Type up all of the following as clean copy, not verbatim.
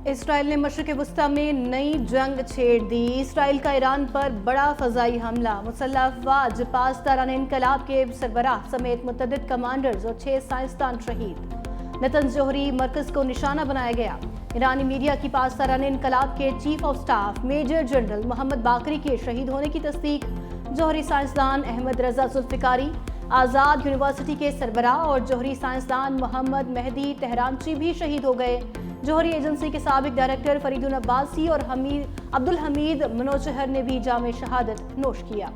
اسرائیل نے مشرق وسطی میں نئی جنگ چھیڑ دی۔ اسرائیل کا ایران پر بڑا فضائی حملہ، مسلح افواج پاسداران انقلاب کے سربراہ سمیت متعدد کمانڈرز اور 6 سائنسدان شہید۔ نتنز جوہری مرکز کو نشانہ بنایا گیا۔ ایرانی میڈیا کی پاسداران انقلاب کے chief of staff major general Mohammad Bagheri کے شہید ہونے کی تصدیق۔ جوہری سائنسدان احمد رضا ذوالفقاری آزاد یونیورسٹی کے سربراہ اور جوہری سائنسدان محمد مہدی تہرانچی بھی شہید ہو گئے۔ جوہری ایجنسی کے سابق ڈائریکٹر فریدون عباسی اور عبدالحمید منوچہر نے بھی جام شہادت نوش کیا۔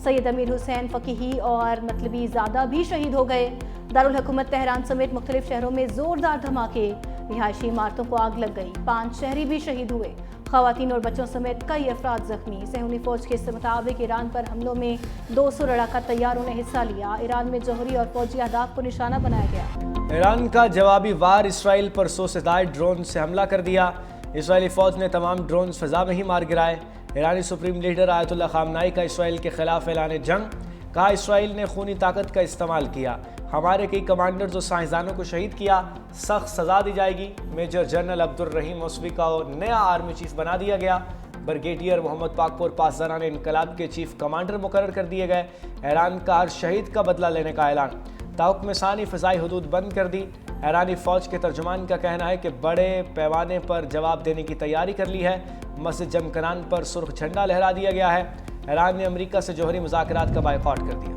سید امیر حسین فقیہی اور مطلبی زادہ بھی شہید ہو گئے۔ دارالحکومت تہران سمیت مختلف شہروں میں زوردار دھماکے، رہائشی عمارتوں کو آگ لگ گئی، 5 شہری بھی شہید ہوئے، خواتین اور بچوں سمیت کئی افراد زخمی۔ صہیونی فوج کے مطابق ایران پر حملوں میں 200 لڑاکا طیاروں نے حصہ لیا۔ ایران میں جوہری اور فوجی اہداف کو نشانہ بنایا گیا۔ ایران کا جوابی وار اسرائیل پر 100 سے زائد ڈرون سے حملہ کر دیا۔ اسرائیلی فوج نے تمام ڈرونز فضا میں ہی مار گرائے۔ ایرانی سپریم لیڈر آیت اللہ خامنائی کا اسرائیل کے خلاف اعلان جنگ، کہا اسرائیل نے خونی طاقت کا استعمال کیا، ہمارے کئی کمانڈرز اور سائنسدانوں کو شہید کیا، سخت سزا دی جائے گی۔ میجر جنرل عبدالرحیم موسوی کا نیا آرمی چیف بنا دیا گیا۔ بریگیڈیئر محمد پاکپور پاسداران انقلاب کے چیف کمانڈر مقرر کر دیے گئے۔ ایران کا ہر شہید کا بدلہ لینے کا اعلان، تحکم ثانی فضائی حدود بند کر دی۔ ایرانی فوج کے ترجمان کا کہنا ہے کہ بڑے پیمانے پر جواب دینے کی تیاری کر لی ہے۔ مسجد جمکنان پر سرخ جھنڈا لہرا دیا گیا ہے۔ ایران نے امریکہ سے جوہری مذاکرات کا بائیکاٹ کر دیا۔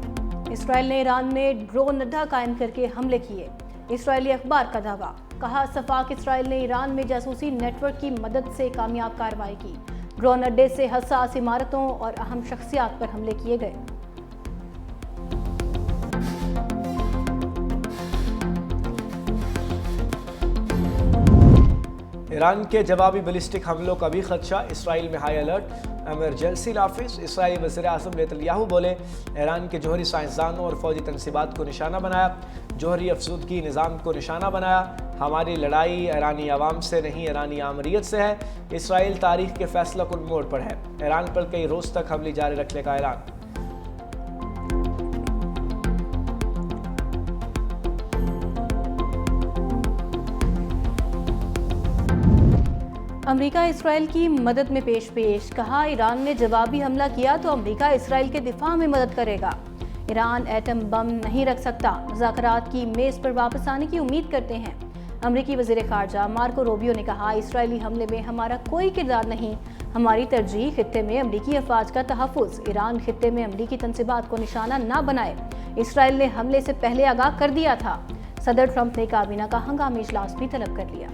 اسرائیل نے ایران میں ڈرون اڈہ قائم کر کے حملے کیے، اسرائیلی اخبار کا دعویٰ، کہا شفاق اسرائیل نے ایران میں جاسوسی نیٹ ورک کی مدد سے کامیاب کارروائی کی۔ ڈرون اڈے سے حساس عمارتوں اور اہم شخصیات پر حملے کیے گئے۔ ایران کے جوابی بیلسٹک حملوں کا بھی خدشہ، اسرائیل میں ہائی الرٹ، ایمرجنسی نافذ۔ اسرائیلی وزیر اعظم نیتن یاہو بولے، ایران کے جوہری سائنسدانوں اور فوجی تنصیبات کو نشانہ بنایا، جوہری افزودگی نظام کو نشانہ بنایا۔ ہماری لڑائی ایرانی عوام سے نہیں، ایرانی آمریت سے ہے۔ اسرائیل تاریخ کے فیصلہ کن موڑ پر ہے، ایران پر کئی روز تک حملے جاری رکھنے کا اعلان۔ امریکہ اسرائیل کی مدد میں پیش، کہا ایران نے جوابی حملہ کیا تو امریکہ اسرائیل کے دفاع میں مدد کرے گا۔ ایران ایٹم بم نہیں رکھ سکتا، مذاکرات کی میز پر واپس آنے کی امید کرتے ہیں۔ امریکی وزیر خارجہ مارکو روبیو نے کہا، اسرائیلی حملے میں ہمارا کوئی کردار نہیں، ہماری ترجیح خطے میں امریکی افواج کا تحفظ۔ ایران خطے میں امریکی تنصیبات کو نشانہ نہ بنائے، اسرائیل نے حملے سے پہلے آگاہ کر دیا تھا۔ صدر ٹرمپ نے کابینہ کا ہنگامی اجلاس بھی طلب کر لیا۔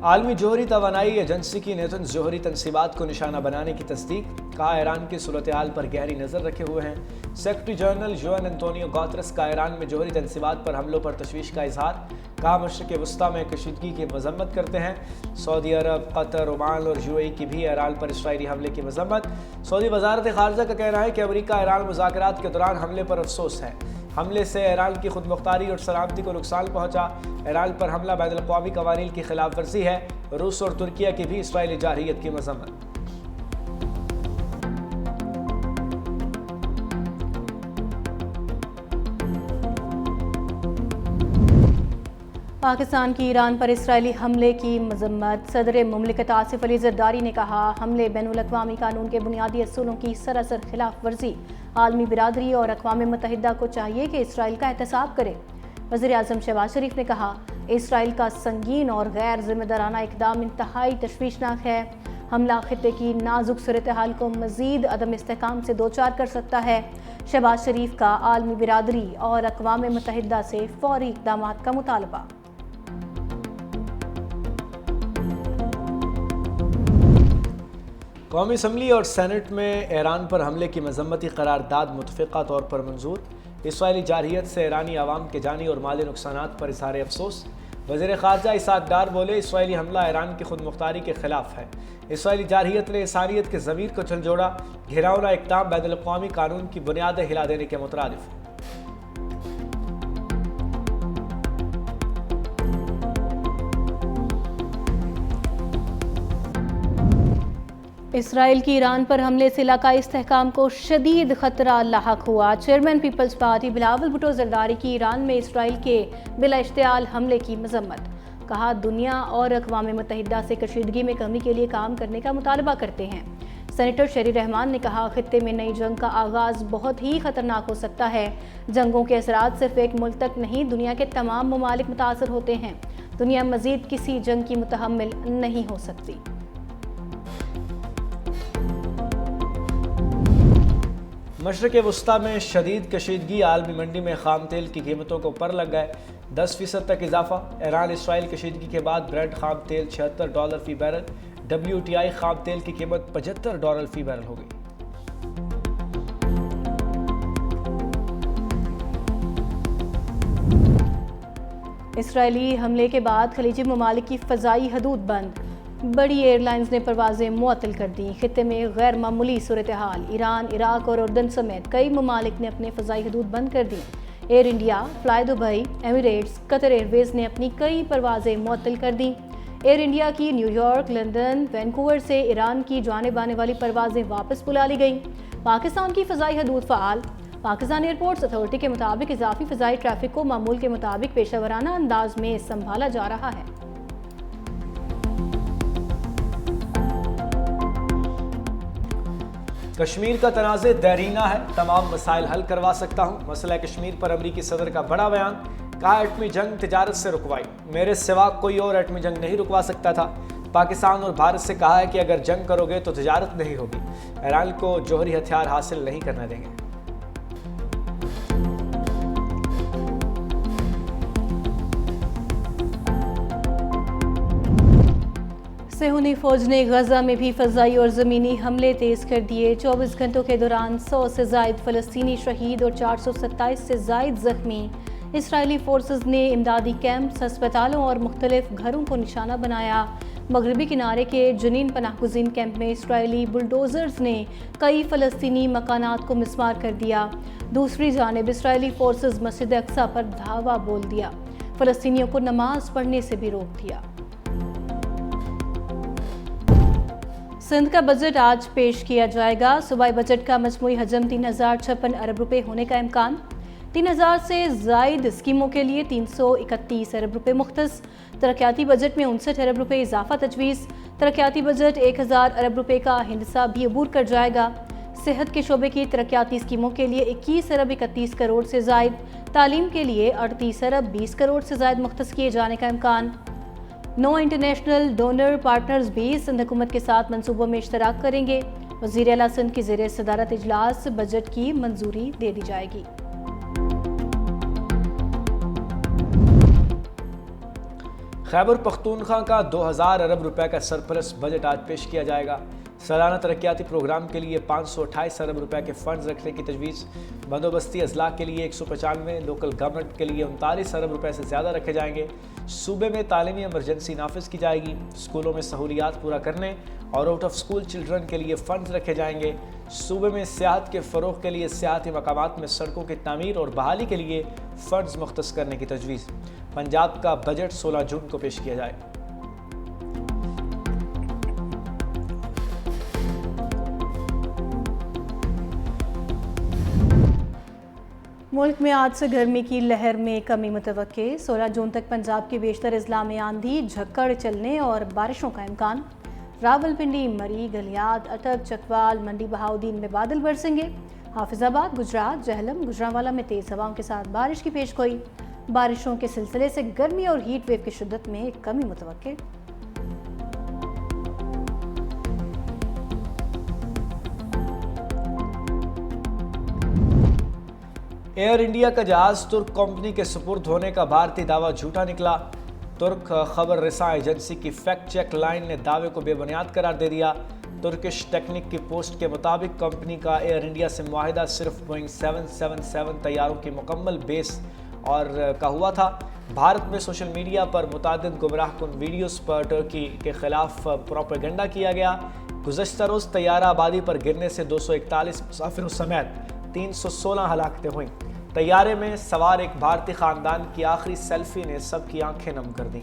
عالمی جوہری توانائی ایجنسی کی نیتنز جوہری تنصیبات کو نشانہ بنانے کی تصدیق، کہا ایران کی صورتحال پر گہری نظر رکھے ہوئے ہیں۔ Secretary general U N Antonio Guterres کا ایران میں جوہری تنصیبات پر حملوں پر تشویش کا اظہار، کہا مشرق وسطی میں کشیدگی کی مذمت کرتے ہیں۔ سعودی عرب، قطر، عمان اور یو اے کی بھی ایران پر اسرائیلی حملے کی مذمت۔ سعودی وزارت خارجہ کا کہنا ہے کہ امریکہ ایران مذاکرات کے دوران حملے پر افسوس ہے، حملے سے ایران کی خود مختاری اور سلامتی کو نقصان پہنچا۔ ایران پر حملہ بین الاقوامی قوانین کی خلاف ورزی ہے۔ روس اور ترکیہ کی بھی اسرائیلی جارحیت کی مذمت۔ پاکستان کی ایران پر اسرائیلی حملے کی مذمت، صدر مملکت آصف علی زرداری نے کہا، حملے بین الاقوامی قانون کے بنیادی اصولوں کی سراسر خلاف ورزی، عالمی برادری اور اقوام متحدہ کو چاہیے کہ اسرائیل کا احتساب کرے۔ وزیر اعظم شہباز شریف نے کہا، اسرائیل کا سنگین اور غیر ذمہ دارانہ اقدام انتہائی تشویشناک ہے۔ حملہ خطے کی نازک صورتحال کو مزید عدم استحکام سے دوچار کر سکتا ہے۔ شہباز شریف کا عالمی برادری اور اقوام متحدہ سے فوری اقدامات کا مطالبہ۔ قومی اسمبلی اور سینٹ میں ایران پر حملے کی مذمتی قرارداد متفقہ طور پر منظور۔ اسرائیلی جارحیت سے ایرانی عوام کے جانی اور مالی نقصانات پر اظہار افسوس۔ وزیر خارجہ اسحاق ڈار بولے، اسرائیلی حملہ ایران کی خود مختاری کے خلاف ہے۔ اسرائیلی جارحیت نے انسانیت کے ضمیر کو جھنجھوڑا، گھراؤنا اقدام بین الاقوامی قانون کی بنیادیں ہلا دینے کے مترادف۔ اسرائیل کی ایران پر حملے سے علاقائی استحکام کو شدید خطرہ لاحق ہوا۔ چیئرمین پیپلز پارٹی بلاول بھٹو زرداری کی ایران میں اسرائیل کے بلا اشتعال حملے کی مذمت۔ کہا دنیا اور اقوام متحدہ سے کشیدگی میں کمی کے لیے کام کرنے کا مطالبہ کرتے ہیں۔ سینیٹر شیری رحمان نے کہا خطے میں نئی جنگ کا آغاز بہت ہی خطرناک ہو سکتا ہے۔ جنگوں کے اثرات صرف ایک ملک تک نہیں، دنیا کے تمام ممالک متاثر ہوتے ہیں۔ دنیا مزید کسی جنگ کی متحمل نہیں ہو سکتی۔ مشرق وسطیٰ میں شدید کشیدگی، عالمی منڈی میں خام تیل کی قیمتوں کو پر لگ گئے، 10% تک اضافہ۔ ایران اسرائیل کشیدگی کے بعد برنٹ خام تیل $76 فی بیرل، WTI خام تیل کی قیمت $75 فی بیرل ہو گئی۔ اسرائیلی حملے کے بعد خلیجی ممالک کی فضائی حدود بند، بڑی ایئر لائنز نے پروازیں معطل کر دیں۔ خطے میں غیر معمولی صورتحال، ایران، عراق اور اردن سمیت کئی ممالک نے اپنے فضائی حدود بند کر دیں۔ Air India, fly Dubai, Emirates, Qatar airways نے اپنی کئی پروازیں معطل کر دیں۔ ایئر انڈیا کی نیو یارک، لندن، وینکوور سے ایران کی جانب آنے والی پروازیں واپس بلا لی گئیں۔ پاکستان کی فضائی حدود فعال، پاکستان ایئرپورٹس اتھارٹی کے مطابق اضافی فضائی ٹریفک کو معمول کے مطابق پیشہ ورانہ انداز میں سنبھالا جا رہا ہے۔ کشمیر کا تنازع دیرینہ ہے، تمام مسائل حل کروا سکتا ہوں، مسئلہ کشمیر پر امریکی صدر کا بڑا بیان۔ کہا ایٹمی جنگ تجارت سے رکوائی، میرے سوا کوئی اور ایٹمی جنگ نہیں رکوا سکتا تھا۔ پاکستان اور بھارت سے کہا ہے کہ اگر جنگ کرو گے تو تجارت نہیں ہوگی، ایران کو جوہری ہتھیار حاصل نہیں کرنے دیں گے۔ صہیونی فوج نے غزہ میں بھی فضائی اور زمینی حملے تیز کر دیے۔ 24 گھنٹوں کے دوران 100 سے زائد فلسطینی شہید اور 427 سے زائد زخمی۔ اسرائیلی فورسز نے امدادی کیمپس، ہسپتالوں اور مختلف گھروں کو نشانہ بنایا۔ مغربی کنارے کے جنین پناہ گزین کیمپ میں اسرائیلی بلڈوزرز نے کئی فلسطینی مکانات کو مسمار کر دیا۔ دوسری جانب اسرائیلی فورسز مسجد اقصی پر دھاوا بول دیا، فلسطینیوں کو نماز پڑھنے سے بھی روک دیا۔ سندھ کا بجٹ آج پیش کیا جائے گا۔ صوبائی بجٹ کا مجموعی حجم 3056 ارب روپے ہونے کا امکان۔ 3000 سے زائد اسکیموں کے لیے 331 ارب روپے مختص۔ ترقیاتی بجٹ میں 59 ارب روپے اضافہ تجویز۔ ترقیاتی بجٹ 1000 ارب روپے کا ہندسہ بھی عبور کر جائے گا۔ صحت کے شعبے کی ترقیاتی اسکیموں کے لیے 21 ارب 31 کروڑ سے زائد۔ تعلیم کے لیے 38 ارب 20 کروڑ سے زائد مختص کیے جانے کا امکان۔ 9 انٹرنیشنل ڈونر پارٹنرز بھی سندھ حکومت کے ساتھ منصوبوں میں اشتراک کریں گے۔ وزیر اعلیٰ سندھ کی زیر صدارت اجلاس بجٹ کی منظوری دے دی جائے گی۔ خیبر پختونخوا کا 2000 ارب روپے کا سرپلس بجٹ آج پیش کیا جائے گا۔ سالانہ ترقیاتی پروگرام کے لیے 528 ارب روپے کے فنڈز رکھنے کی تجویز۔ بندوبستی اضلاع کے لیے 195، لوکل گورنمنٹ کے لیے 39 ارب روپے سے زیادہ رکھے جائیں گے۔ صوبے میں تعلیمی ایمرجنسی نافذ کی جائے گی۔ اسکولوں میں سہولیات پورا کرنے اور آؤٹ آف اسکول چلڈرن کے لیے فنڈز رکھے جائیں گے۔ صوبے میں سیاحت کے فروغ کے لیے سیاحتی مقامات میں سڑکوں کی تعمیر اور بحالی کے لیے فنڈز مختص کرنے کی تجویز۔ پنجاب کا بجٹ 16 جون کو پیش کیا جائے گا۔ ملک میں آج سے گرمی کی لہر میں کمی متوقع۔ 16 جون تک پنجاب کے بیشتر اضلاع میں آندھی، جھکڑ چلنے اور بارشوں کا امکان۔ راولپنڈی، مری، گلیات، اٹک، چکوال، منڈی بہاؤدین میں بادل برسیں گے۔ حافظ آباد، گجرات، جہلم، گوجرانوالا میں تیز ہواؤں کے ساتھ بارش کی پیشگوئی۔ بارشوں کے سلسلے سے گرمی اور ہیٹ ویو کی شدت میں کمی متوقع۔ ایئر انڈیا کا جہاز ترک کمپنی کے سپرد ہونے کا بھارتی دعویٰ جھوٹا نکلا۔ ترک خبر رساں ایجنسی کی فیکٹ چیک لائن نے دعوے کو بے بنیاد قرار دے دیا۔ ترکش ٹیکنک کی پوسٹ کے مطابق کمپنی کا ایئر انڈیا سے معاہدہ صرف بوئنگ 777 طیاروں کی مکمل بیس اور کا ہوا تھا۔ بھارت میں سوشل میڈیا پر متعدد گمراہ کن ویڈیوز پر ترکی کے خلاف پروپیگنڈا کیا گیا۔ گزشتہ روز طیارہ آبادی پر گرنے سے 241 مسافروں سمیت 316 ہلاکتیں ہوئیں۔ طیارے میں سوار ایک بھارتی خاندان کی آخری سیلفی نے سب کی آنکھیں نم کر دیں۔